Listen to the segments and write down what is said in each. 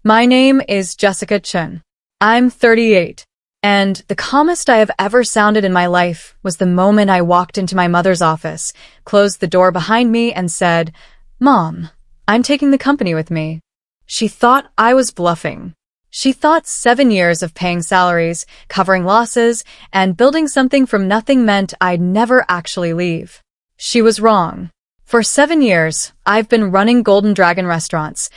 My name is Jessica Chen. I'm 38, and the calmest I have ever sounded in my life was the moment I walked into my mother's office, closed the door behind me, and said, "Mom, I'm taking the company with me." She thought I was bluffing. She thought 7 years of paying salaries, covering losses, and building something from nothing meant I'd never actually leave. She was wrong. For 7 years, I've been running Golden Dragon restaurants,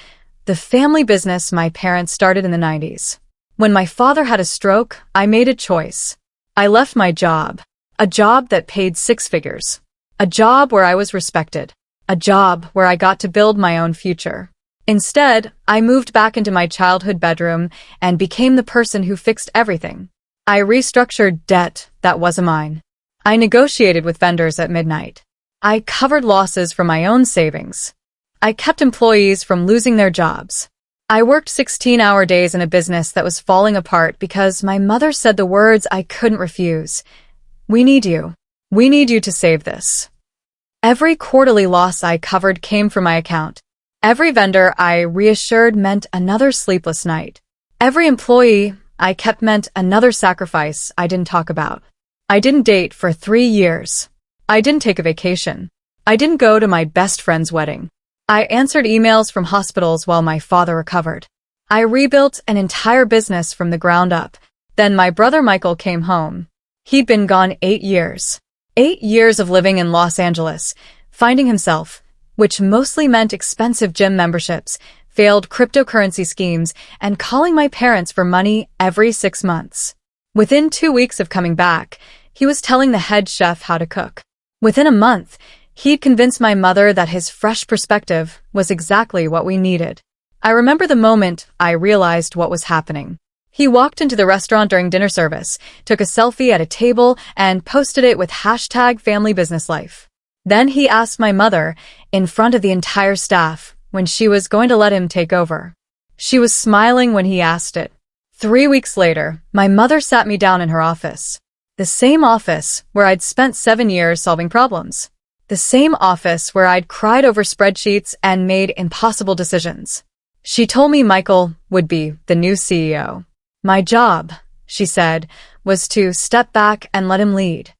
the family business my parents started in the 90s. When my father had a stroke, I made a choice. I left my job, a job that paid 6 figures, a job where I was respected, a job where I got to build my own future. Instead, I moved back into my childhood bedroom and became the person who fixed everything. I restructured debt that wasn't mine. I negotiated with vendors at midnight. I covered losses from my own savings. I kept employees from losing their jobs. I worked 16-hour days in a business that was falling apart because my mother said the words I couldn't refuse. "We need you. We need you to save this." Every quarterly loss I covered came from my account. Every vendor I reassured meant another sleepless night. Every employee I kept meant another sacrifice I didn't talk about. I didn't date for 3 years. I didn't take a vacation. I didn't go to my best friend's wedding. I answered emails from hospitals while my father recovered. I rebuilt an entire business from the ground up. Then my brother Michael came home. He'd been gone 8 years. 8 years of living in Los Angeles, finding himself, which mostly meant expensive gym memberships, failed cryptocurrency schemes, and calling my parents for money every 6 months. Within 2 weeks of coming back, he was telling the head chef how to cook. Within a month, he'd convinced my mother that his fresh perspective was exactly what we needed. I remember the moment I realized what was happening. He walked into the restaurant during dinner service, took a selfie at a table, and posted it with #FamilyBusinessLife. Then he asked my mother, in front of the entire staff, when she was going to let him take over. She was smiling when he asked it. 3 weeks later, my mother sat me down in her office. The same office where I'd spent 7 years solving problems. The same office where I'd cried over spreadsheets and made impossible decisions. She told me Michael would be the new CEO. My job, she said, was to step back and let him lead.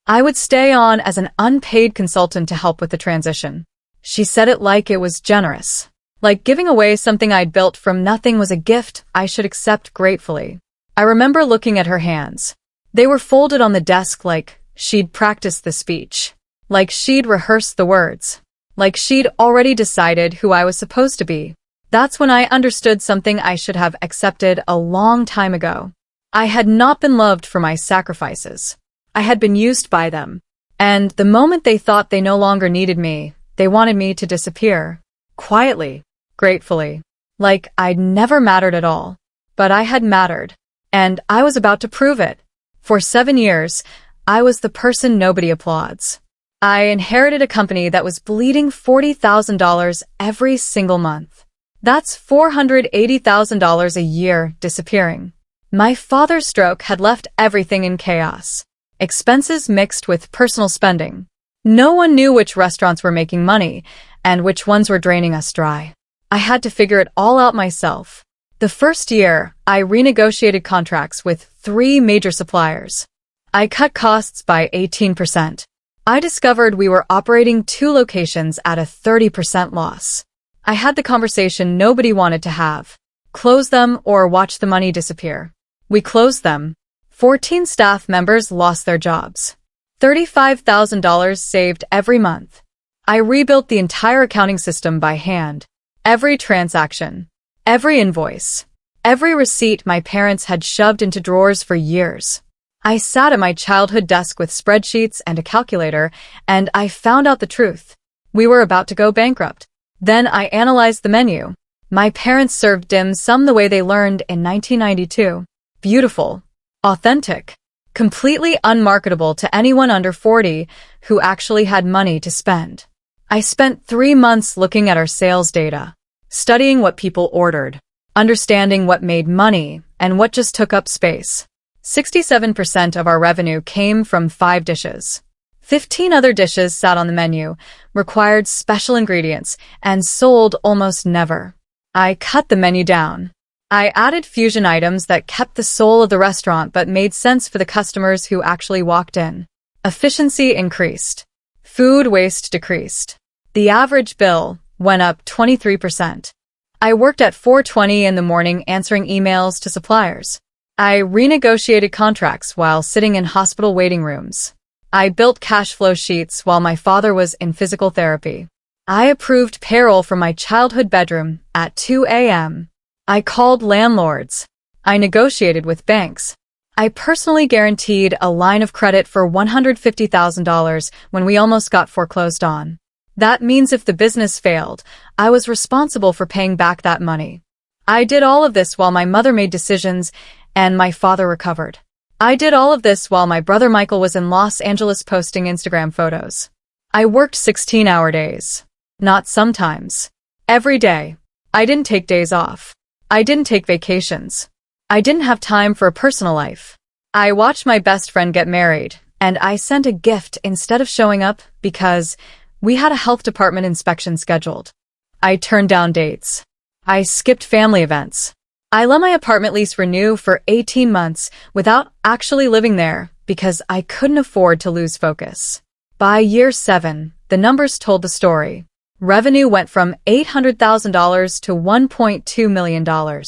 I would stay on as an unpaid consultant to help with the transition. She said it like it was generous. Like giving away something I'd built from nothing was a gift I should accept gratefully. I remember looking at her hands. They were folded on the desk like she'd practiced the speech. Like she'd rehearsed the words. Like she'd already decided who I was supposed to be. That's when I understood something I should have accepted a long time ago. I had not been loved for my sacrifices. I had been used by them. And the moment they thought they no longer needed me, they wanted me to disappear. Quietly, gratefully. Like I'd never mattered at all. But I had mattered. And I was about to prove it. For 7 years, I was the person nobody applauds. I inherited a company that was bleeding $40,000 every single month. That's $480,000 a year disappearing. My father's stroke had left everything in chaos. Expenses mixed with personal spending. No one knew which restaurants were making money and which ones were draining us dry. I had to figure it all out myself. The first year, I renegotiated contracts with 3 major suppliers. I cut costs by 18%. I discovered we were operating 2 locations at a 30% loss. I had the conversation nobody wanted to have. Close them or watch the money disappear. We closed them. 14 staff members lost their jobs. $35,000 saved every month. I rebuilt the entire accounting system by hand. Every transaction, every invoice, every receipt my parents had shoved into drawers for years. I sat at my childhood desk with spreadsheets and a calculator, and I found out the truth. We were about to go bankrupt. Then I analyzed the menu. My parents served dim sum the way they learned in 1992. Beautiful, authentic, completely unmarketable to anyone under 40 who actually had money to spend. I spent 3 months looking at our sales data, studying what people ordered, understanding what made money and what just took up space. 67% of our revenue came from 5 dishes. 15 other dishes sat on the menu, required special ingredients, and sold almost never. I cut the menu down. I added fusion items that kept the soul of the restaurant but made sense for the customers who actually walked in. Efficiency increased. Food waste decreased. The average bill went up 23%. I worked at 4:20 in the morning answering emails to suppliers. I renegotiated contracts while sitting in hospital waiting rooms. I built cash flow sheets while my father was in physical therapy. I approved payroll from my childhood bedroom at 2 a.m. I called landlords. I negotiated with banks. I personally guaranteed a line of credit for $150,000 when we almost got foreclosed on. That means if the business failed, I was responsible for paying back that money. I did all of this while my mother made decisions and my father recovered. I did all of this while my brother Michael was in Los Angeles posting Instagram photos. I worked 16-hour days. Not sometimes. Every day. I didn't take days off. I didn't take vacations. I didn't have time for a personal life. I watched my best friend get married, and I sent a gift instead of showing up because we had a health department inspection scheduled. I turned down dates. I skipped family events. I let my apartment lease renew for 18 months without actually living there because I couldn't afford to lose focus. By year 7, the numbers told the story. Revenue went from $800,000 to $1.2 million.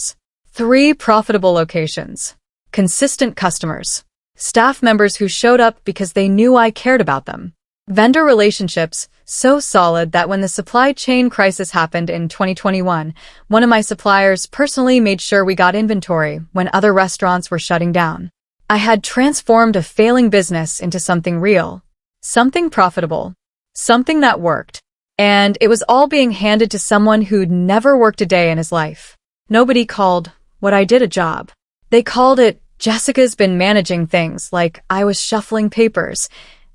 3 profitable locations. Consistent customers. Staff members who showed up because they knew I cared about them. Vendor relationships so solid that when the supply chain crisis happened in 2021, one of my suppliers personally made sure we got inventory when other restaurants were shutting down. I had transformed a failing business into something real, something profitable, something that worked. And it was all being handed to someone who'd never worked a day in his life. Nobody called what I did a job. They called it, Jessica's been managing things like I was shuffling papers,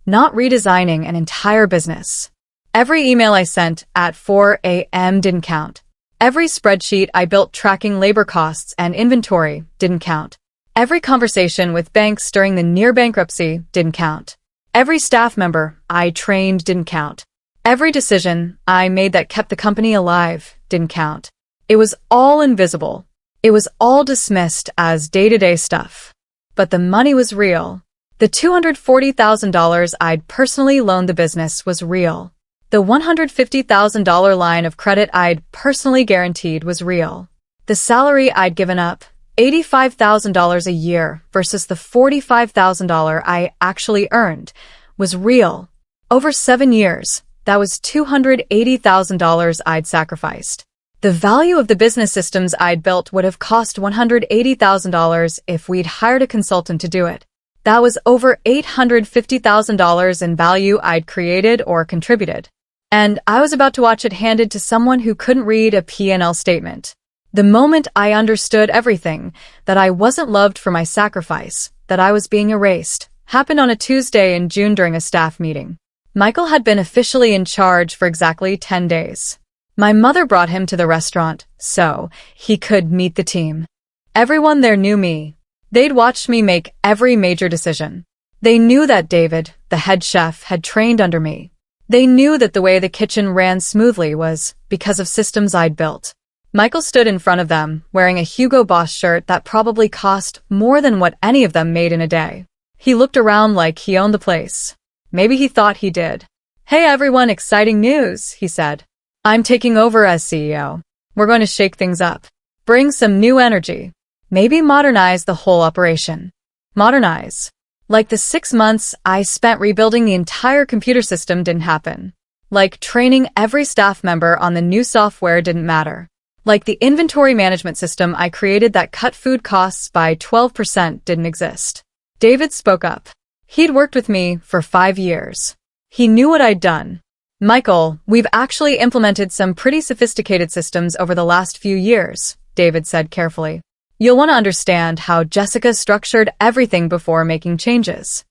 not redesigning an entire business. Every email I sent at 4 a.m. didn't count. Every spreadsheet I built tracking labor costs and inventory didn't count. Every conversation with banks during the near bankruptcy didn't count. Every staff member I trained didn't count. Every decision I made that kept the company alive didn't count. It was all invisible. It was all dismissed as day-to-day stuff. But the money was real. The $240,000 I'd personally loaned the business was real. The $150,000 line of credit I'd personally guaranteed was real. The salary I'd given up, $85,000 a year versus the $45,000 I actually earned, was real. Over 7 years, that was $280,000 I'd sacrificed. The value of the business systems I'd built would have cost $180,000 if we'd hired a consultant to do it. That was over $850,000 in value I'd created or contributed. And I was about to watch it handed to someone who couldn't read a P&L statement. The moment I understood everything, that I wasn't loved for my sacrifice, that I was being erased, happened on a Tuesday in June during a staff meeting. Michael had been officially in charge for exactly 10 days. My mother brought him to the restaurant so he could meet the team. Everyone there knew me. They'd watched me make every major decision. They knew that David, the head chef, had trained under me. They knew that the way the kitchen ran smoothly was because of systems I'd built. Michael stood in front of them, wearing a Hugo Boss shirt that probably cost more than what any of them made in a day. He looked around like he owned the place. Maybe he thought he did. "Hey everyone, exciting news," he said. "I'm taking over as CEO. We're going to shake things up. Bring some new energy. Maybe modernize the whole operation." Modernize. Like the 6 months I spent rebuilding the entire computer system didn't happen. Like training every staff member on the new software didn't matter. Like the inventory management system I created that cut food costs by 12% didn't exist. David spoke up. He'd worked with me for 5 years. He knew what I'd done. "Michael, we've actually implemented some pretty sophisticated systems over the last few years," David said carefully. "You'll want to understand how Jessica structured everything before making changes."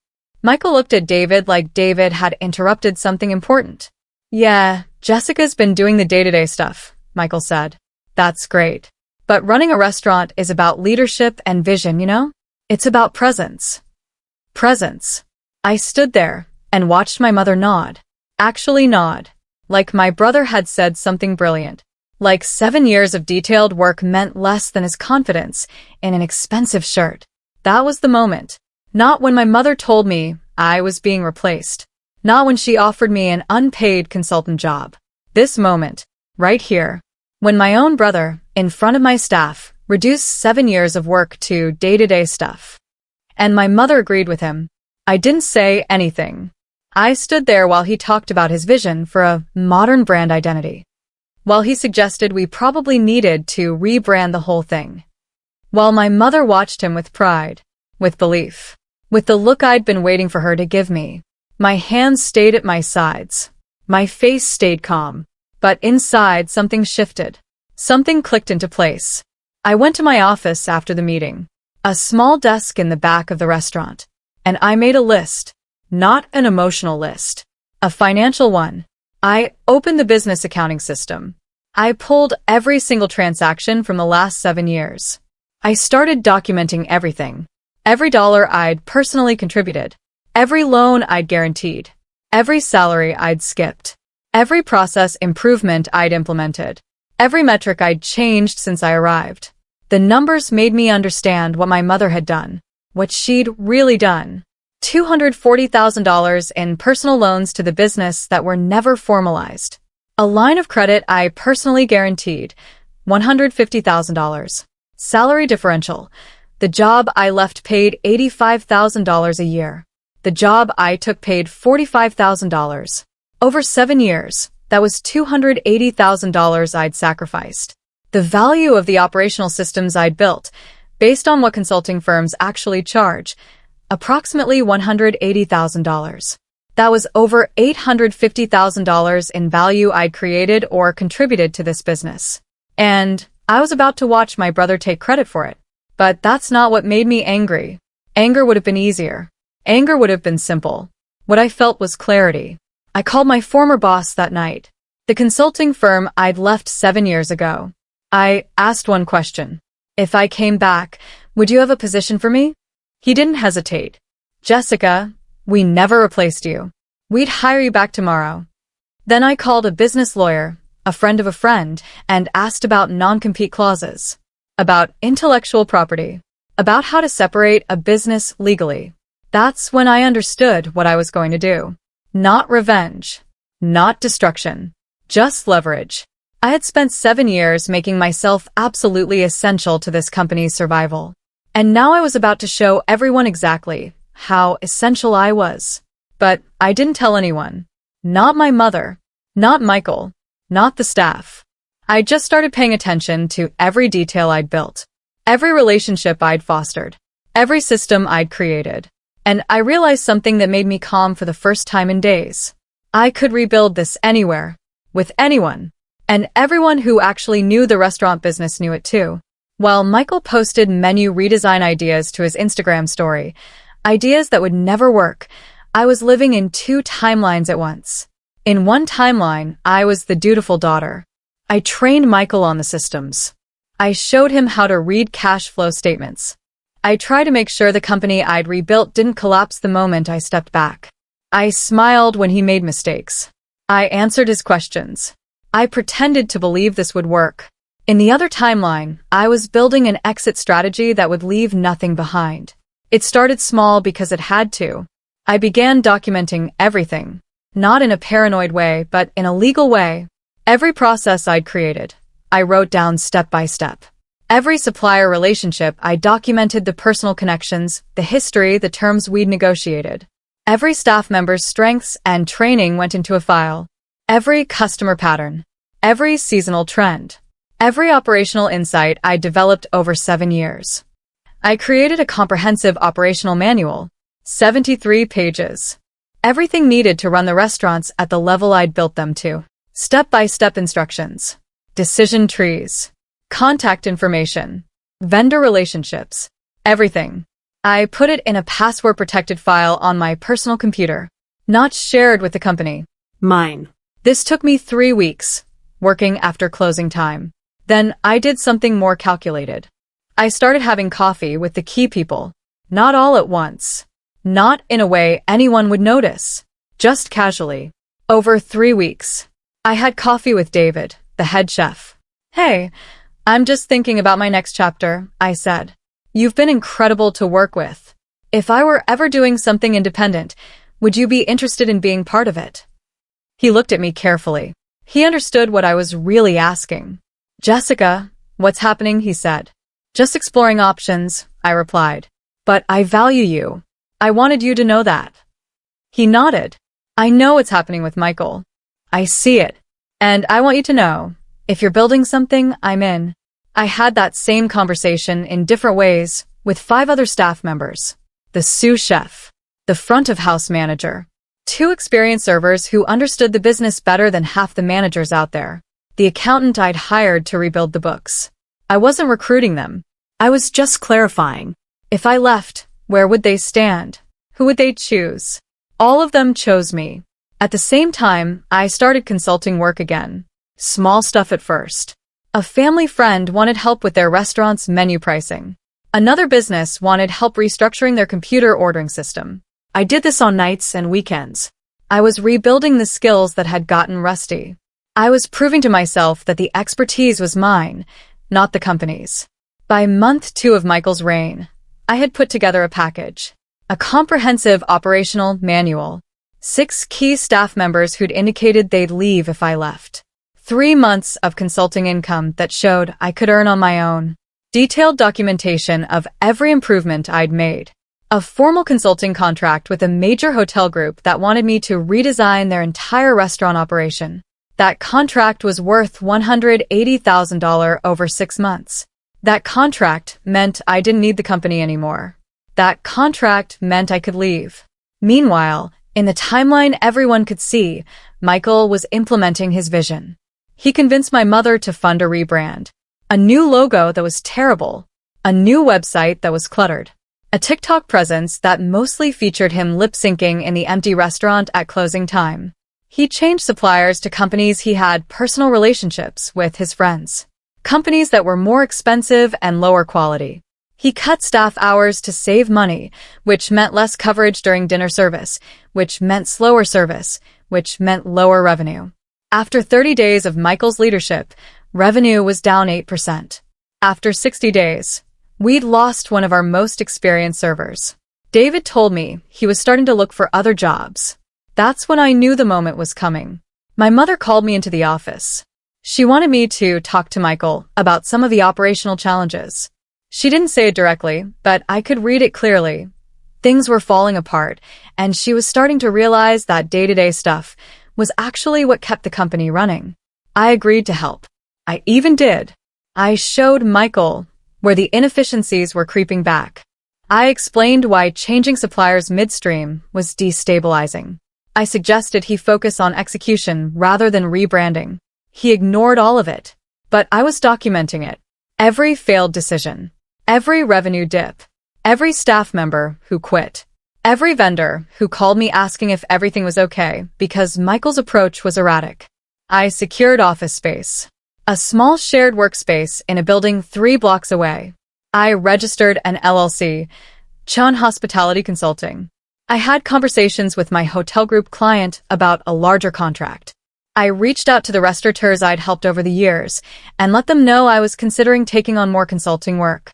Michael looked at David like David had interrupted something important. "Yeah, Jessica's been doing the day-to-day stuff," Michael said. "That's great. But running a restaurant is about leadership and vision, you know? It's about presence." Presence. I stood there and watched my mother nod. Actually nod. Like my brother had said something brilliant. Like 7 years of detailed work meant less than his confidence in an expensive shirt. That was the moment. Not when my mother told me I was being replaced. Not when she offered me an unpaid consultant job. This moment, right here, when my own brother, in front of my staff, reduced 7 years of work to day-to-day stuff. And my mother agreed with him. I didn't say anything. I stood there while he talked about his vision for a modern brand identity. While he suggested we probably needed to rebrand the whole thing. While my mother watched him with pride, with belief, with the look I'd been waiting for her to give me. My hands stayed at my sides. My face stayed calm. But inside, something shifted. Something clicked into place. I went to my office after the meeting. A small desk in the back of the restaurant. And I made a list. Not an emotional list. A financial one. I opened the business accounting system. I pulled every single transaction from the last 7 years. I started documenting everything. Every dollar I'd personally contributed. Every loan I'd guaranteed. Every salary I'd skipped. Every process improvement I'd implemented. Every metric I'd changed since I arrived. The numbers made me understand what my mother had done. What she'd really done. $240,000 in personal loans to the business that were never formalized. A line of credit I personally guaranteed. $150,000. Salary differential. The job I left paid $85,000 a year. The job I took paid $45,000. Over 7 years, that was $280,000 I'd sacrificed. The value of the operational systems I'd built, based on what consulting firms actually charge, approximately $180,000. That was over $850,000 in value I'd created or contributed to this business. And I was about to watch my brother take credit for it. But that's not what made me angry. Anger would have been easier. Anger would have been simple. What I felt was clarity. I called my former boss that night. The consulting firm I'd left 7 years ago. I asked one question. If I came back, would you have a position for me? He didn't hesitate. Jessica, we never replaced you. We'd hire you back tomorrow. Then I called a business lawyer, a friend of a friend, and asked about non-compete clauses. About intellectual property. About how to separate a business legally. That's when I understood what I was going to do. Not revenge. Not destruction. Just leverage. I had spent 7 years making myself absolutely essential to this company's survival. And now I was about to show everyone exactly how essential I was. But I didn't tell anyone. Not my mother. Not Michael. Not the staff. I just started paying attention to every detail I'd built. Every relationship I'd fostered. Every system I'd created. And I realized something that made me calm for the first time in days. I could rebuild this anywhere. With anyone. And everyone who actually knew the restaurant business knew it too. While Michael posted menu redesign ideas to his Instagram story, ideas that would never work, I was living in 2 timelines at once. In one timeline, I was the dutiful daughter. I trained Michael on the systems. I showed him how to read cash flow statements. I tried to make sure the company I'd rebuilt didn't collapse the moment I stepped back. I smiled when he made mistakes. I answered his questions. I pretended to believe this would work. In the other timeline, I was building an exit strategy that would leave nothing behind. It started small because it had to. I began documenting everything. Not in a paranoid way, but in a legal way. Every process I'd created, I wrote down step by step. Every supplier relationship, I documented the personal connections, the history, the terms we'd negotiated. Every staff member's strengths and training went into a file. Every customer pattern. Every seasonal trend. Every operational insight I developed over 7 years. I created a comprehensive operational manual. 73 pages. Everything needed to run the restaurants at the level I'd built them to. Step-by-step instructions. Decision trees. Contact information. Vendor relationships. Everything. I put it in a password-protected file on my personal computer. Not shared with the company. Mine. This took me 3 weeks, working after closing time. Then I did something more calculated. I started having coffee with the key people. Not all at once. Not in a way anyone would notice. Just casually. Over 3 weeks. I had coffee with David, the head chef. Hey, I'm just thinking about my next chapter, I said. You've been incredible to work with. If I were ever doing something independent, would you be interested in being part of it? He looked at me carefully. He understood what I was really asking. Jessica, what's happening? He said. Just exploring options, I replied. But I value you. I wanted you to know that. He nodded. I know what's happening with Michael. I see it. And I want you to know, if you're building something, I'm in. I had that same conversation in different ways with 5 other staff members. The sous chef, the front of house manager, 2 experienced servers who understood the business better than half the managers out there, the accountant I'd hired to rebuild the books. I wasn't recruiting them. I was just clarifying. If I left, where would they stand? Who would they choose? All of them chose me. At the same time, I started consulting work again. Small stuff at first. A family friend wanted help with their restaurant's menu pricing. Another business wanted help restructuring their computer ordering system. I did this on nights and weekends. I was rebuilding the skills that had gotten rusty. I was proving to myself that the expertise was mine, not the company's. By month 2 of Michael's reign, I had put together a package. A comprehensive operational manual. 6 key staff members who'd indicated they'd leave if I left. 3 months of consulting income that showed I could earn on my own. Detailed documentation of every improvement I'd made. A formal consulting contract with a major hotel group that wanted me to redesign their entire restaurant operation. That contract was worth $180,000 over 6 months. That contract meant I didn't need the company anymore. That contract meant I could leave. Meanwhile, in the timeline everyone could see, Michael was implementing his vision. He convinced my mother to fund a rebrand. A new logo that was terrible. A new website that was cluttered. A TikTok presence that mostly featured him lip-syncing in the empty restaurant at closing time. He changed suppliers to companies he had personal relationships with his friends. Companies that were more expensive and lower quality. He cut staff hours to save money, which meant less coverage during dinner service, which meant slower service, which meant lower revenue. After 30 days of Michael's leadership, revenue was down 8%. After 60 days, we'd lost one of our most experienced servers. David told me he was starting to look for other jobs. That's when I knew the moment was coming. My mother called me into the office. She wanted me to talk to Michael about some of the operational challenges. She didn't say it directly, but I could read it clearly. Things were falling apart, and she was starting to realize that day-to-day stuff was actually what kept the company running. I agreed to help. I even did. I showed Michael where the inefficiencies were creeping back. I explained why changing suppliers midstream was destabilizing. I suggested he focus on execution rather than rebranding. He ignored all of it, but I was documenting it. Every failed decision, every revenue dip, every staff member who quit, every vendor who called me asking if everything was okay because Michael's approach was erratic. I secured office space. A small shared workspace in a building 3 blocks away. I registered an LLC, Chun Hospitality Consulting. I had conversations with my hotel group client about a larger contract. I reached out to the restaurateurs I'd helped over the years and let them know I was considering taking on more consulting work.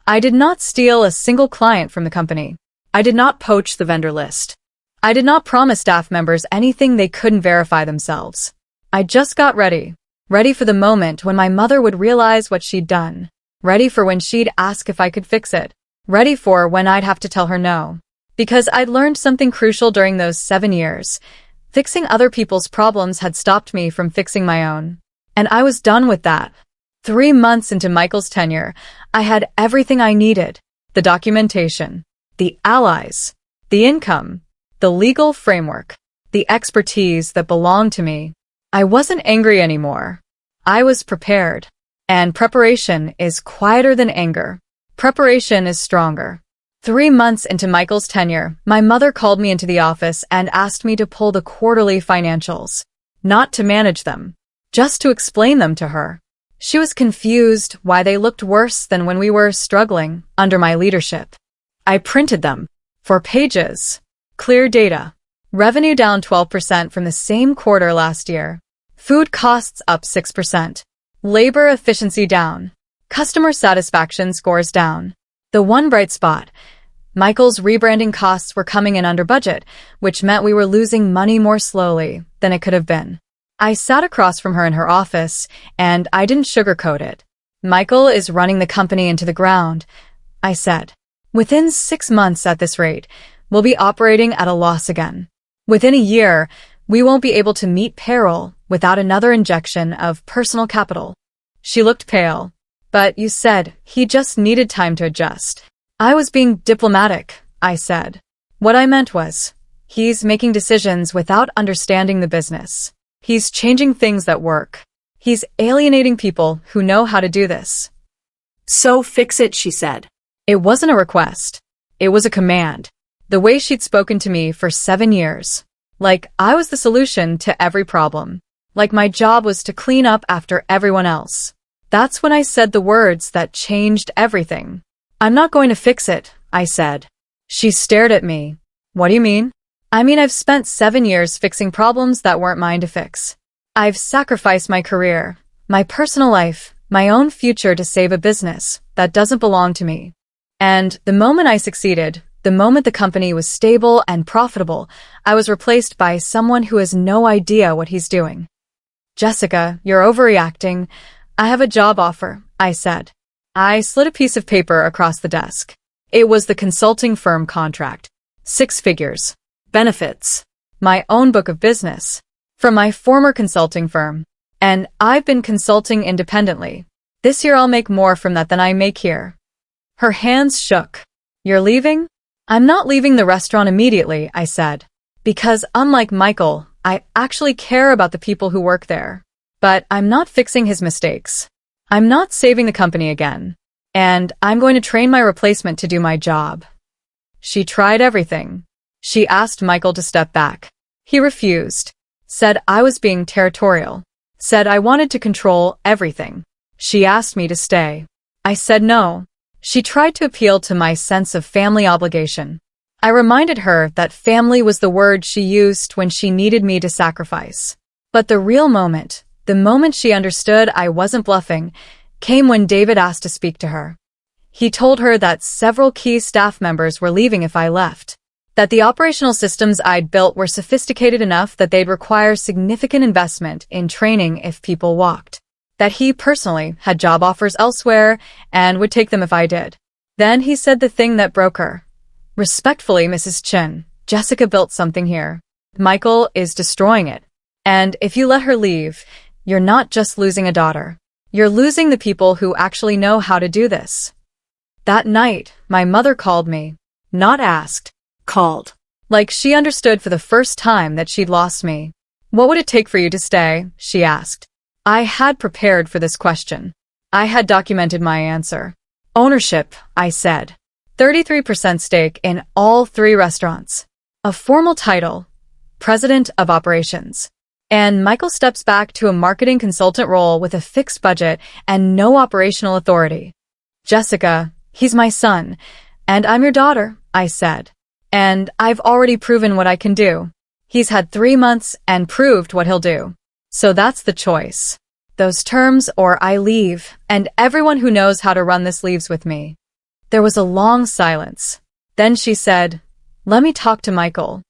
I did not steal a single client from the company. I did not poach the vendor list. I did not promise staff members anything they couldn't verify themselves. I just got ready. Ready for the moment when my mother would realize what she'd done. Ready for when she'd ask if I could fix it. Ready for when I'd have to tell her no. Because I'd learned something crucial during those 7 years. Fixing other people's problems had stopped me from fixing my own. And I was done with that. 3 months into Michael's tenure, I had everything I needed. The documentation, the allies, the income, the legal framework, the expertise that belonged to me. I wasn't angry anymore. I was prepared. And preparation is quieter than anger. Preparation is stronger. 3 months into Michael's tenure, my mother called me into the office and asked me to pull the quarterly financials. Not to manage them, just to explain them to her. She was confused why they looked worse than when we were struggling under my leadership. I printed them. 4 pages. Clear data. Revenue down 12% from the same quarter last year. Food costs up 6%. Labor efficiency down. Customer satisfaction scores down. The one bright spot. Michael's rebranding costs were coming in under budget, which meant we were losing money more slowly than it could have been. I sat across from her in her office, and I didn't sugarcoat it. Michael is running the company into the ground, I said. Within 6 months at this rate, we'll be operating at a loss again. Within a year, we won't be able to meet payroll without another injection of personal capital. She looked pale. But you said he just needed time to adjust. I was being diplomatic, I said. What I meant was, he's making decisions without understanding the business. He's changing things that work. He's alienating people who know how to do this. So fix it, she said. It wasn't a request. It was a command. The way she'd spoken to me for 7 years. Like I was the solution to every problem. Like my job was to clean up after everyone else. That's when I said the words that changed everything. I'm not going to fix it, I said. She stared at me. What do you mean? I mean, I've spent 7 years fixing problems that weren't mine to fix. I've sacrificed my career, my personal life, my own future to save a business that doesn't belong to me. And the moment I succeeded, the moment the company was stable and profitable, I was replaced by someone who has no idea what he's doing. Jessica, you're overreacting. I have a job offer, I said. I slid a piece of paper across the desk. It was the consulting firm contract. 6 figures. Benefits. My own book of business. From my former consulting firm. And I've been consulting independently. This year I'll make more from that than I make here. Her hands shook. You're leaving? I'm not leaving the restaurant immediately, I said. Because unlike Michael, I actually care about the people who work there. But I'm not fixing his mistakes. I'm not saving the company again. And I'm going to train my replacement to do my job. She tried everything. She asked Michael to step back. He refused. Said I was being territorial. Said I wanted to control everything. She asked me to stay. I said no. She tried to appeal to my sense of family obligation. I reminded her that family was the word she used when she needed me to sacrifice. But the real moment, the moment she understood I wasn't bluffing, came when David asked to speak to her. He told her that several key staff members were leaving if I left. That the operational systems I'd built were sophisticated enough that they'd require significant investment in training if people walked. That he personally had job offers elsewhere and would take them if I did. Then he said the thing that broke her. Respectfully, Mrs. Chin, Jessica built something here. Michael is destroying it. And if you let her leave, you're not just losing a daughter. You're losing the people who actually know how to do this. That night, my mother called me. Not asked. Called. Like she understood for the first time that she'd lost me. What would it take for you to stay? She asked. I had prepared for this question. I had documented my answer. Ownership, I said. 33% stake in all 3 restaurants. A formal title. President of Operations. And Michael steps back to a marketing consultant role with a fixed budget and no operational authority. Jessica, he's my son, and I'm your daughter, I said. And I've already proven what I can do. He's had 3 months and proved what he'll do. So that's the choice. Those terms or I leave, and everyone who knows how to run this leaves with me. There was a long silence. Then she said, let me talk to Michael.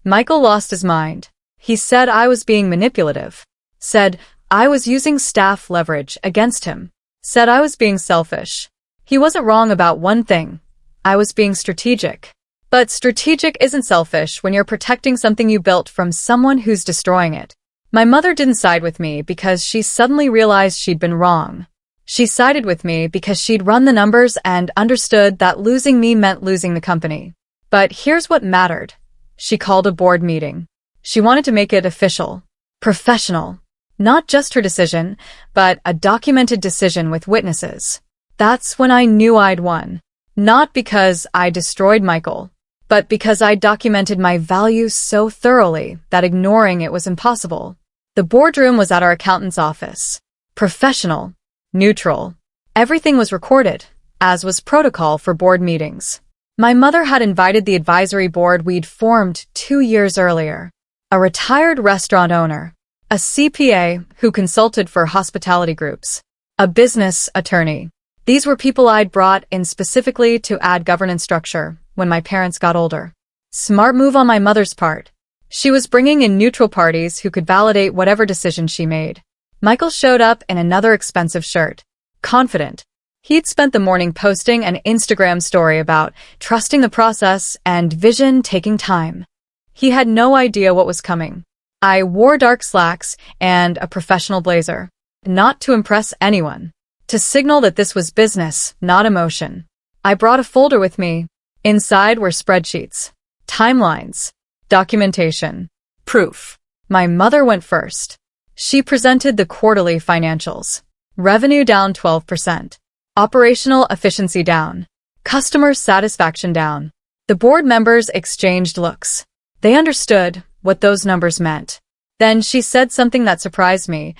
Michael lost his mind. He said I was being manipulative. Said I was using staff leverage against him. Said I was being selfish. He wasn't wrong about one thing. I was being strategic. But strategic isn't selfish when you're protecting something you built from someone who's destroying it. My mother didn't side with me because she suddenly realized she'd been wrong. She sided with me because she'd run the numbers and understood that losing me meant losing the company. But here's what mattered. She called a board meeting. She wanted to make it official, professional. Not just her decision, but a documented decision with witnesses. That's when I knew I'd won. Not because I destroyed Michael, but because I documented my values so thoroughly that ignoring it was impossible. The boardroom was at our accountant's office. Professional. Neutral. Everything was recorded, as was protocol for board meetings. My mother had invited the advisory board we'd formed 2 years earlier. A retired restaurant owner. A CPA who consulted for hospitality groups. A business attorney. These were people I'd brought in specifically to add governance structure when my parents got older. Smart move on my mother's part. She was bringing in neutral parties who could validate whatever decision she made. Michael showed up in another expensive shirt. Confident. He'd spent the morning posting an Instagram story about trusting the process and vision taking time. He had no idea what was coming. I wore dark slacks and a professional blazer. Not to impress anyone. To signal that this was business, not emotion. I brought a folder with me. Inside were spreadsheets, timelines, documentation, proof. My mother went first. She presented the quarterly financials. Revenue down 12%. Operational efficiency down. Customer satisfaction down. The board members exchanged looks. They understood what those numbers meant. Then she said something that surprised me.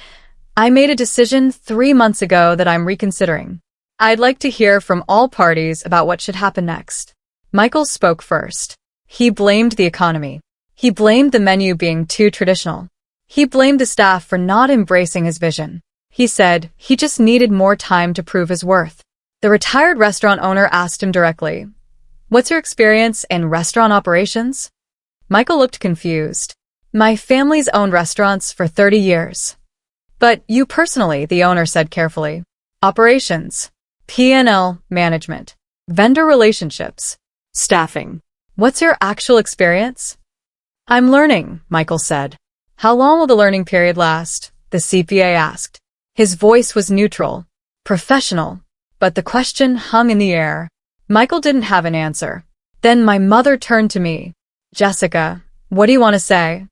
I made a decision 3 months ago that I'm reconsidering. I'd like to hear from all parties about what should happen next. Michael spoke first. He blamed the economy. He blamed the menu being too traditional. He blamed the staff for not embracing his vision. He said he just needed more time to prove his worth. The retired restaurant owner asked him directly, "What's your experience in restaurant operations?" Michael looked confused. "My family's owned restaurants for 30 years. "But you personally," the owner said carefully. "Operations, P&L management, vendor relationships, staffing. What's your actual experience?" "I'm learning," Michael said. "How long will the learning period last?" the CPA asked. His voice was neutral, professional, but the question hung in the air. Michael didn't have an answer. Then my mother turned to me. "Jessica, what do you want to say?"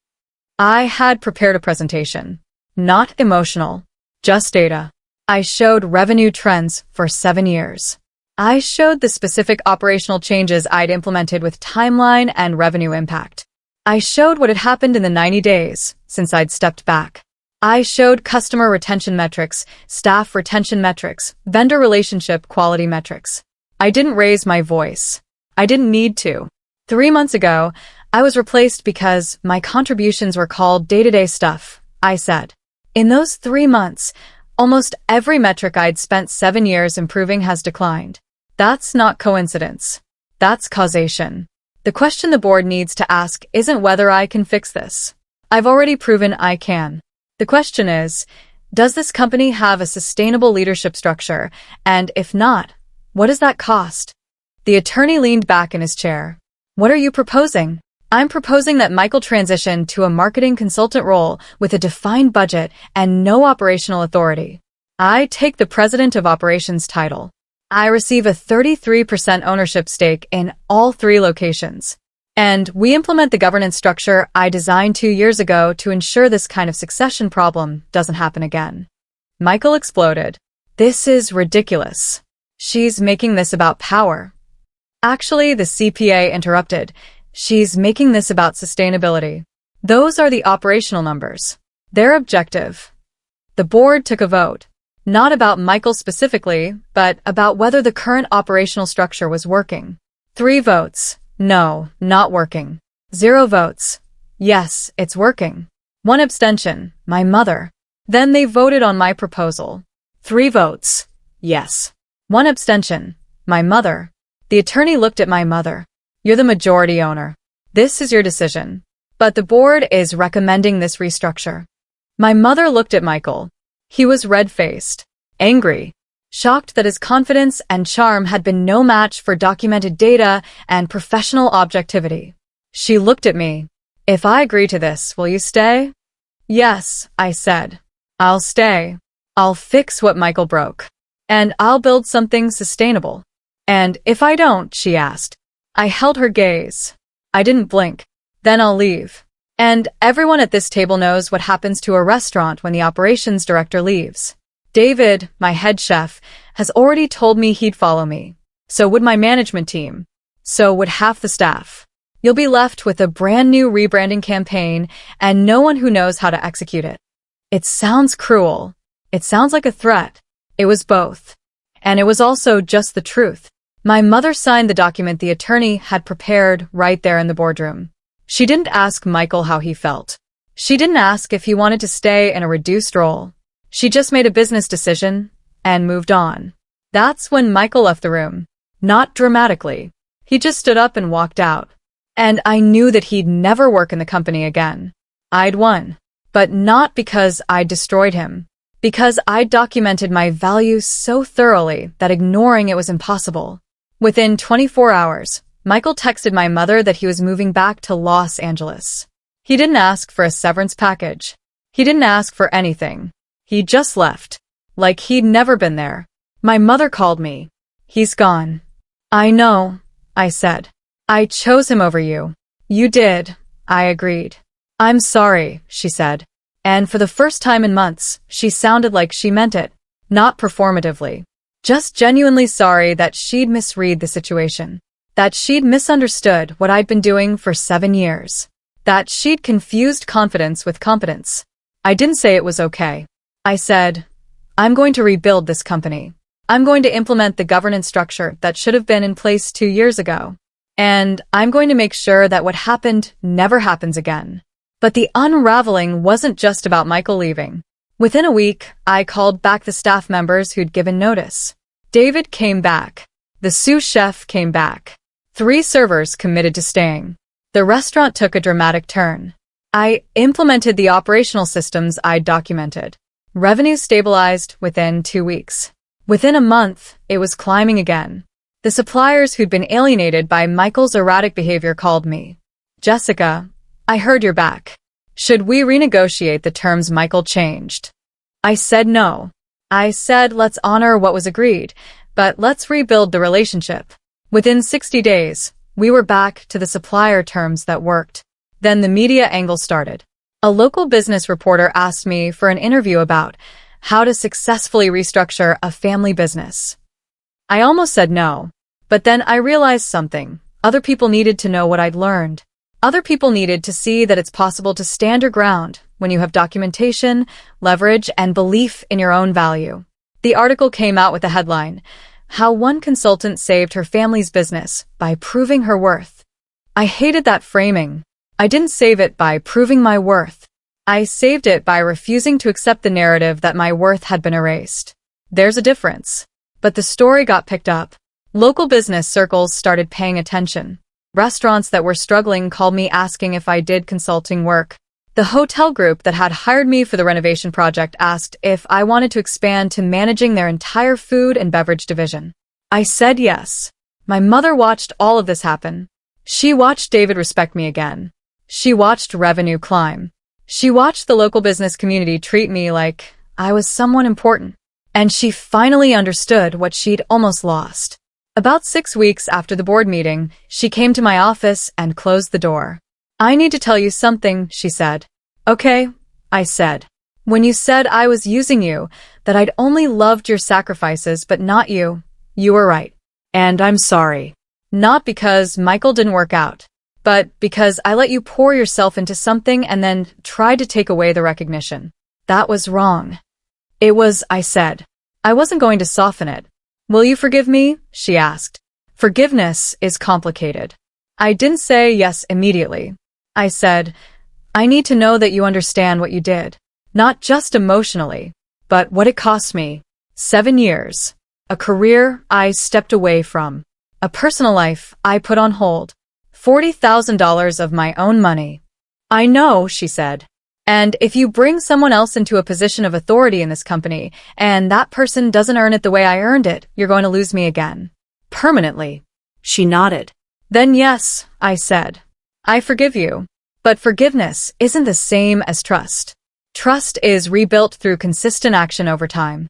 I had prepared a presentation. Not emotional, just data. I showed revenue trends for 7 years. I showed the specific operational changes I'd implemented with timeline and revenue impact. I showed what had happened in the 90 days since I'd stepped back. I showed customer retention metrics, staff retention metrics, vendor relationship quality metrics. I didn't raise my voice. I didn't need to. 3 months ago, I was replaced because my contributions were called day-to-day stuff, I said. In those 3 months, almost every metric I'd spent 7 years improving has declined. That's not coincidence. That's causation. The question the board needs to ask isn't whether I can fix this. I've already proven I can. The question is, does this company have a sustainable leadership structure? And if not, what does that cost? The attorney leaned back in his chair. What are you proposing? I'm proposing that Michael transition to a marketing consultant role with a defined budget and no operational authority. I take the president of operations title. I receive a 33% ownership stake in all 3 locations. And we implement the governance structure I designed 2 years ago to ensure this kind of succession problem doesn't happen again. Michael exploded. This is ridiculous. She's making this about power. Actually, the CPA interrupted. She's making this about sustainability. Those are the operational numbers. They're objective. The board took a vote. Not about Michael specifically, but about whether the current operational structure was working. 3 votes. No, not working. 0 votes. Yes, it's working. 1 abstention. My mother. Then they voted on my proposal. 3 votes. Yes. 1 abstention. My mother. The attorney looked at my mother. You're the majority owner. This is your decision. But the board is recommending this restructure. My mother looked at Michael. He was red-faced, angry, shocked that his confidence and charm had been no match for documented data and professional objectivity. She looked at me. If I agree to this, will you stay? Yes, I said. I'll stay. I'll fix what Michael broke. And I'll build something sustainable. And if I don't, she asked. I held her gaze. I didn't blink. Then I'll leave. And everyone at this table knows what happens to a restaurant when the operations director leaves. David, my head chef, has already told me he'd follow me. So would my management team. So would half the staff. You'll be left with a brand new rebranding campaign and no one who knows how to execute it. It sounds cruel. It sounds like a threat. It was both. And it was also just the truth. My mother signed the document the attorney had prepared right there in the boardroom. She didn't ask Michael how he felt. She didn't ask if he wanted to stay in a reduced role. She just made a business decision, and moved on. That's when Michael left the room. Not dramatically. He just stood up and walked out. And I knew that he'd never work in the company again. I'd won. But not because I'd destroyed him. Because I'd documented my values so thoroughly that ignoring it was impossible. Within 24 hours, Michael texted my mother that he was moving back to Los Angeles. He didn't ask for a severance package. He didn't ask for anything. He just left. Like he'd never been there. My mother called me. He's gone. I know, I said. I chose him over you. You did, I agreed. I'm sorry, she said. And for the first time in months, she sounded like she meant it. Not performatively. Just genuinely sorry that she'd misread the situation. That she'd misunderstood what I'd been doing for 7 years. That she'd confused confidence with competence. I didn't say it was okay. I said, I'm going to rebuild this company. I'm going to implement the governance structure that should have been in place 2 years ago. And I'm going to make sure that what happened never happens again. But the unraveling wasn't just about Michael leaving. Within a week, I called back the staff members who'd given notice. David came back. The sous chef came back. 3 servers committed to staying. The restaurant took a dramatic turn. I implemented the operational systems I'd documented. Revenue stabilized within 2 weeks. Within a month, it was climbing again. The suppliers who'd been alienated by Michael's erratic behavior called me. Jessica, I heard you're back. Should we renegotiate the terms Michael changed? I said no. I said let's honor what was agreed, but let's rebuild the relationship. Within 60 days, we were back to the supplier terms that worked. Then the media angle started. A local business reporter asked me for an interview about how to successfully restructure a family business. I almost said no, but then I realized something. Other people needed to know what I'd learned. Other people needed to see that it's possible to stand your ground when you have documentation, leverage, and belief in your own value. The article came out with a headline, How One Consultant Saved Her Family's Business by Proving Her Worth. I hated that framing. I didn't save it by proving my worth. I saved it by refusing to accept the narrative that my worth had been erased. There's a difference. But the story got picked up. Local business circles started paying attention. Restaurants that were struggling called me asking if I did consulting work. The hotel group that had hired me for the renovation project asked if I wanted to expand to managing their entire food and beverage division. I said yes. My mother watched all of this happen. She watched David respect me again. She watched revenue climb. She watched the local business community treat me like I was someone important. And she finally understood what she'd almost lost. About 6 weeks after the board meeting, she came to my office and closed the door. I need to tell you something, she said. Okay, I said. When you said I was using you, that I'd only loved your sacrifices but not you, you were right. And I'm sorry. Not because Michael didn't work out, but because I let you pour yourself into something and then tried to take away the recognition. That was wrong. It was, I said. I wasn't going to soften it. Will you forgive me? She asked. Forgiveness is complicated. I didn't say yes immediately. I said, I need to know that you understand what you did. Not just emotionally, but what it cost me. 7 years. A career I stepped away from. A personal life I put on hold. $40,000 of my own money. I know, she said. And if you bring someone else into a position of authority in this company, and that person doesn't earn it the way I earned it, you're going to lose me again. Permanently. She nodded. Then yes, I said. I forgive you. But forgiveness isn't the same as trust. Trust is rebuilt through consistent action over time.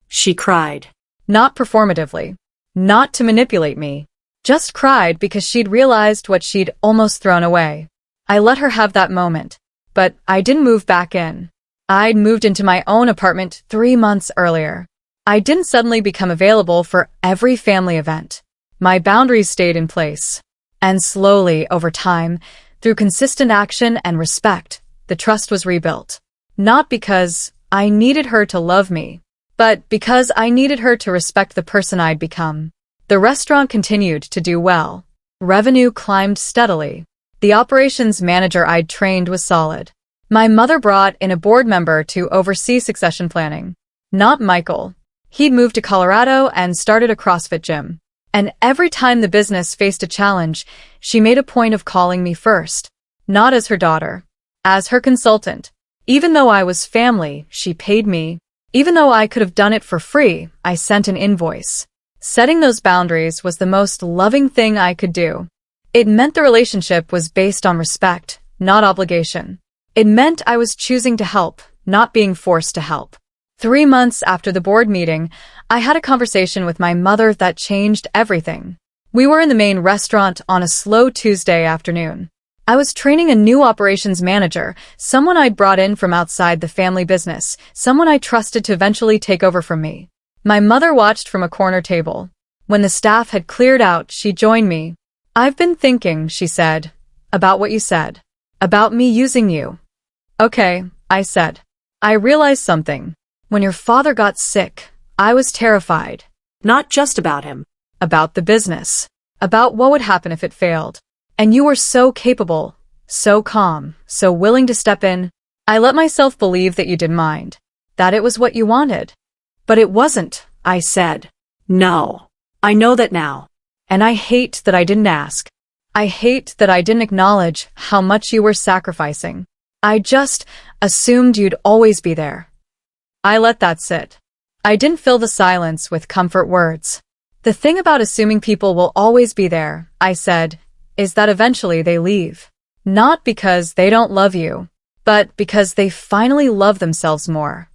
She cried. Not performatively. Not to manipulate me. Just cried because she'd realized what she'd almost thrown away. I let her have that moment. But I didn't move back in. I'd moved into my own apartment 3 months earlier. I didn't suddenly become available for every family event. My boundaries stayed in place. And slowly, over time, through consistent action and respect, the trust was rebuilt. Not because I needed her to love me, but because I needed her to respect the person I'd become. The restaurant continued to do well. Revenue climbed steadily. The operations manager I'd trained was solid. My mother brought in a board member to oversee succession planning. Not Michael. He'd moved to Colorado and started a CrossFit gym. And every time the business faced a challenge, she made a point of calling me first. Not as her daughter, as her consultant. Even though I was family, she paid me. Even though I could have done it for free, I sent an invoice. Setting those boundaries was the most loving thing I could do. It meant the relationship was based on respect, not obligation. It meant I was choosing to help, not being forced to help. 3 months after the board meeting, I had a conversation with my mother that changed everything. We were in the main restaurant on a slow Tuesday afternoon. I was training a new operations manager, someone I'd brought in from outside the family business, someone I trusted to eventually take over from me. My mother watched from a corner table. When the staff had cleared out, she joined me. "I've been thinking," she said, "about what you said. About me using you." "Okay," I said. "I realized something. When your father got sick, I was terrified. Not just about him. About the business. About what would happen if it failed. And you were so capable, so calm, so willing to step in. I let myself believe that you didn't mind. That it was what you wanted. But it wasn't," I said. No. I know that now. And I hate that I didn't ask. I hate that I didn't acknowledge how much you were sacrificing. I just assumed you'd always be there. I let that sit. I didn't fill the silence with comfort words. "The thing about assuming people will always be there," I said, "is that eventually they leave. Not because they don't love you, but because they finally love themselves more."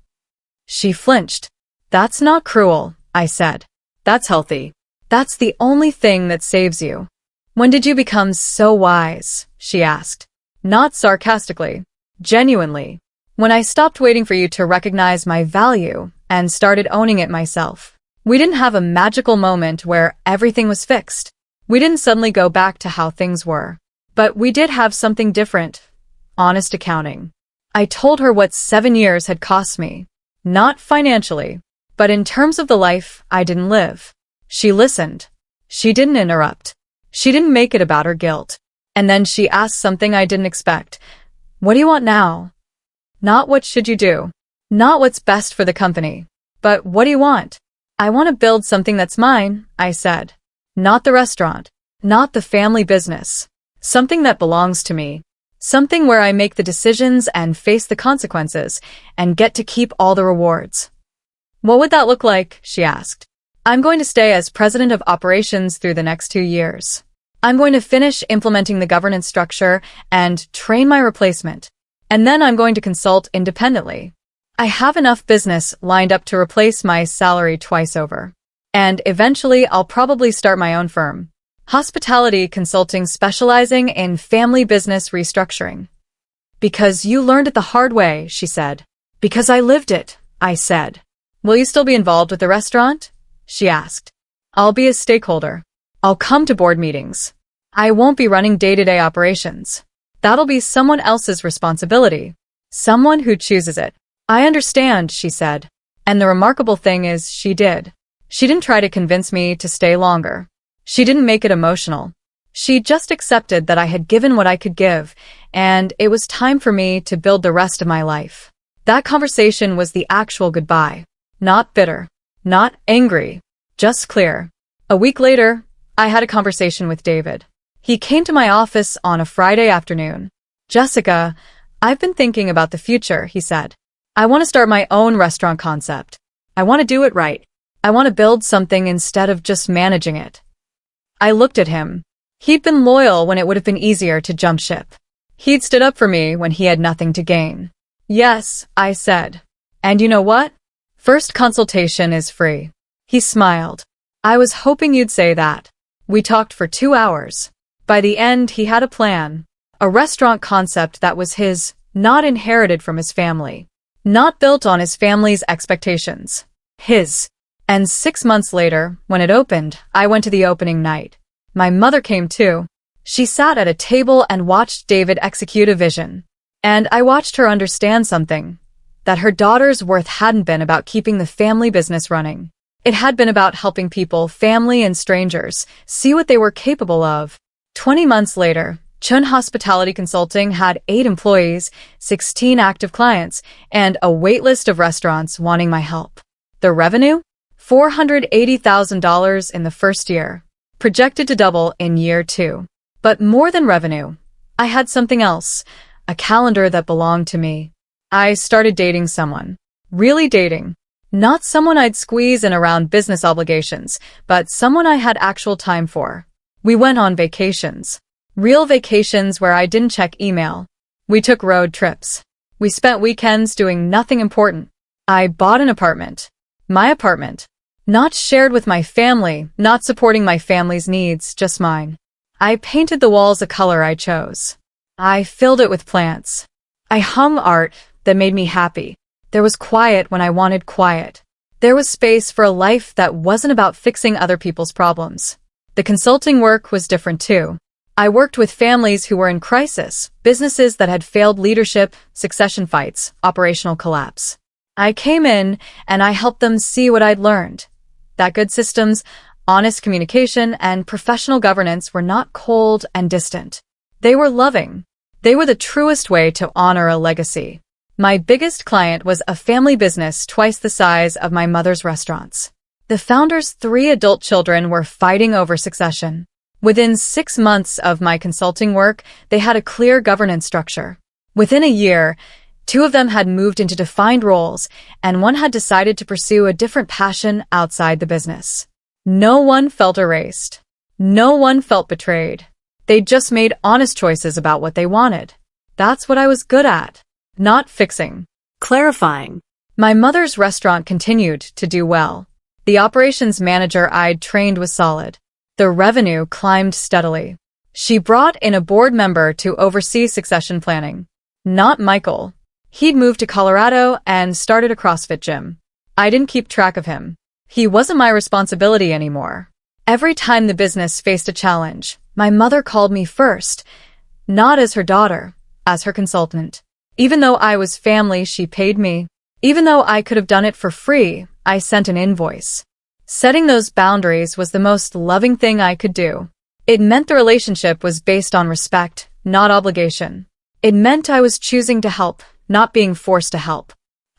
She flinched. "That's not cruel," I said. "That's healthy. That's the only thing that saves you." "When did you become so wise?" she asked. Not sarcastically. Genuinely. "When I stopped waiting for you to recognize my value and started owning it myself." We didn't have a magical moment where everything was fixed. We didn't suddenly go back to how things were. But we did have something different. Honest accounting. I told her what 7 years had cost me. Not financially, but in terms of the life I didn't live. She listened. She didn't interrupt. She didn't make it about her guilt. And then she asked something I didn't expect. "What do you want now?" Not what should you do. Not what's best for the company. But what do you want? "I want to build something that's mine," I said. Not the restaurant. Not the family business. Something that belongs to me. Something where I make the decisions and face the consequences and get to keep all the rewards. "What would that look like?" she asked. "I'm going to stay as president of operations through the next 2 years. I'm going to finish implementing the governance structure and train my replacement. And then I'm going to consult independently. I have enough business lined up to replace my salary twice over. And eventually I'll probably start my own firm. Hospitality consulting specializing in family business restructuring." "Because you learned it the hard way," she said. "Because I lived it," I said. "Will you still be involved with the restaurant?" she asked. "I'll be a stakeholder. I'll come to board meetings. I won't be running day-to-day operations. That'll be someone else's responsibility. Someone who chooses it." "I understand," she said. And the remarkable thing is she did. She didn't try to convince me to stay longer. She didn't make it emotional. She just accepted that I had given what I could give, and it was time for me to build the rest of my life. That conversation was the actual goodbye. Not bitter. Not angry. Just clear. A week later, I had a conversation with David. He came to my office on a Friday afternoon. "Jessica, I've been thinking about the future," he said. "I want to start my own restaurant concept. I want to do it right. I want to build something instead of just managing it." I looked at him. He'd been loyal when it would have been easier to jump ship. He'd stood up for me when he had nothing to gain. "Yes," I said. "And you know what? First consultation is free." He smiled. "I was hoping you'd say that." We talked for 2 hours. By the end, he had a plan. A restaurant concept that was his, not inherited from his family. Not built on his family's expectations. His. And 6 months later, when it opened, I went to the opening night. My mother came too. She sat at a table and watched David execute a vision. And I watched her understand something. That her daughter's worth hadn't been about keeping the family business running. It had been about helping people, family and strangers, see what they were capable of. 20 months later, Chun Hospitality Consulting had 8 employees, 16 active clients, and a wait list of restaurants wanting my help. The revenue? $480,000 in the first year, projected to double in year 2. But more than revenue, I had something else, a calendar that belonged to me. I started dating someone. Really dating. Not someone I'd squeeze in around business obligations, but someone I had actual time for. We went on vacations. Real vacations where I didn't check email. We took road trips. We spent weekends doing nothing important. I bought an apartment. My apartment. Not shared with my family, not supporting my family's needs, just mine. I painted the walls a color I chose. I filled it with plants. I hung art that made me happy. There was quiet when I wanted quiet. There was space for a life that wasn't about fixing other people's problems. The consulting work was different too. I worked with families who were in crisis, businesses that had failed leadership, succession fights, operational collapse. I came in and I helped them see what I'd learned. That good systems, honest communication, and professional governance were not cold and distant. They were loving. They were the truest way to honor a legacy. My biggest client was a family business twice the size of my mother's restaurants. The founder's 3 adult children were fighting over succession. Within 6 months of my consulting work, they had a clear governance structure. Within a year, 2 of them had moved into defined roles, and 1 had decided to pursue a different passion outside the business. No one felt erased. No one felt betrayed. They just made honest choices about what they wanted. That's what I was good at. Not fixing. Clarifying. My mother's restaurant continued to do well. The operations manager I'd trained was solid. The revenue climbed steadily. She brought in a board member to oversee succession planning. Not Michael. He'd moved to Colorado and started a CrossFit gym. I didn't keep track of him. He wasn't my responsibility anymore. Every time the business faced a challenge, my mother called me first, not as her daughter, as her consultant. Even though I was family, she paid me. Even though I could have done it for free, I sent an invoice. Setting those boundaries was the most loving thing I could do. It meant the relationship was based on respect, not obligation. It meant I was choosing to help, not being forced to help.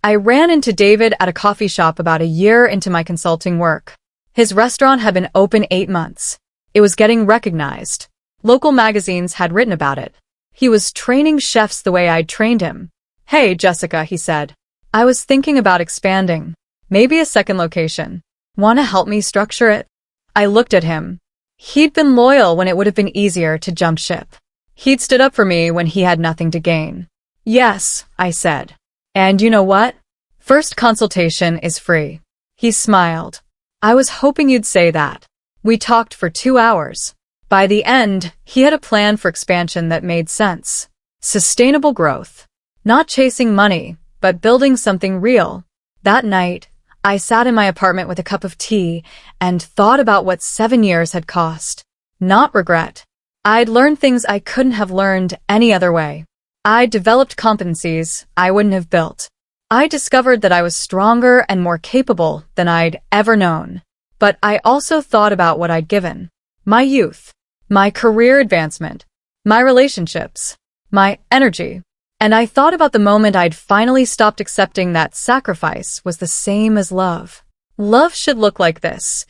I ran into David at a coffee shop about a year into my consulting work. His restaurant had been open 8 months. It was getting recognized. Local magazines had written about it. He was training chefs the way I'd trained him. "Hey, Jessica," he said. "I was thinking about expanding. Maybe a second location. Want to help me structure it?" I looked at him. He'd been loyal when it would have been easier to jump ship. He'd stood up for me when he had nothing to gain. "Yes," I said. "And you know what? First consultation is free." He smiled. "I was hoping you'd say that." We talked for 2 hours. By the end, he had a plan for expansion that made sense. Sustainable growth. Not chasing money, but building something real. That night, I sat in my apartment with a cup of tea and thought about what 7 years had cost. Not regret. I'd learned things I couldn't have learned any other way. I developed competencies I wouldn't have built. I discovered that I was stronger and more capable than I'd ever known. But I also thought about what I'd given. My youth. My career advancement. My relationships. My energy. And I thought about the moment I'd finally stopped accepting that sacrifice was the same as love. Love should look like this.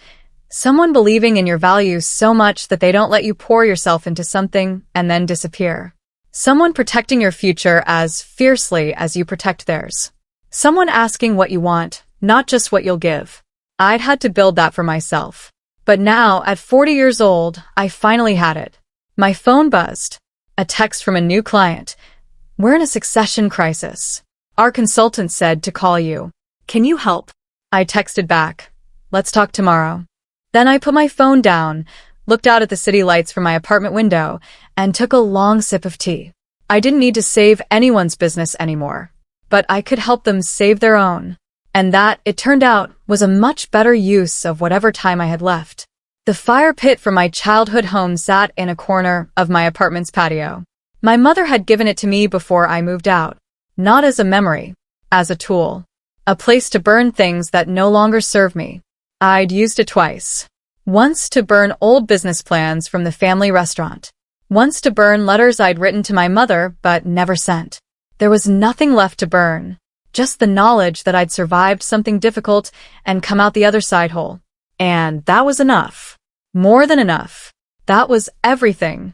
Someone believing in your values so much that they don't let you pour yourself into something and then disappear. Someone protecting your future as fiercely as you protect theirs. Someone asking what you want, not just what you'll give. I'd had to build that for myself. But now, at 40 years old, I finally had it. My phone buzzed. A text from a new client. "We're in a succession crisis. Our consultant said to call you. Can you help?" I texted back. "Let's talk tomorrow." Then I put my phone down, looked out at the city lights from my apartment window, and took a long sip of tea. I didn't need to save anyone's business anymore, but I could help them save their own. And that, it turned out, was a much better use of whatever time I had left. The fire pit from my childhood home sat in a corner of my apartment's patio. My mother had given it to me before I moved out, not as a memory, as a tool. A place to burn things that no longer serve me. I'd used it twice. Once to burn old business plans from the family restaurant. Once to burn letters I'd written to my mother but never sent. There was nothing left to burn. just the knowledge that I'd survived something difficult and come out the other side whole. And that was enough. More than enough. That was everything.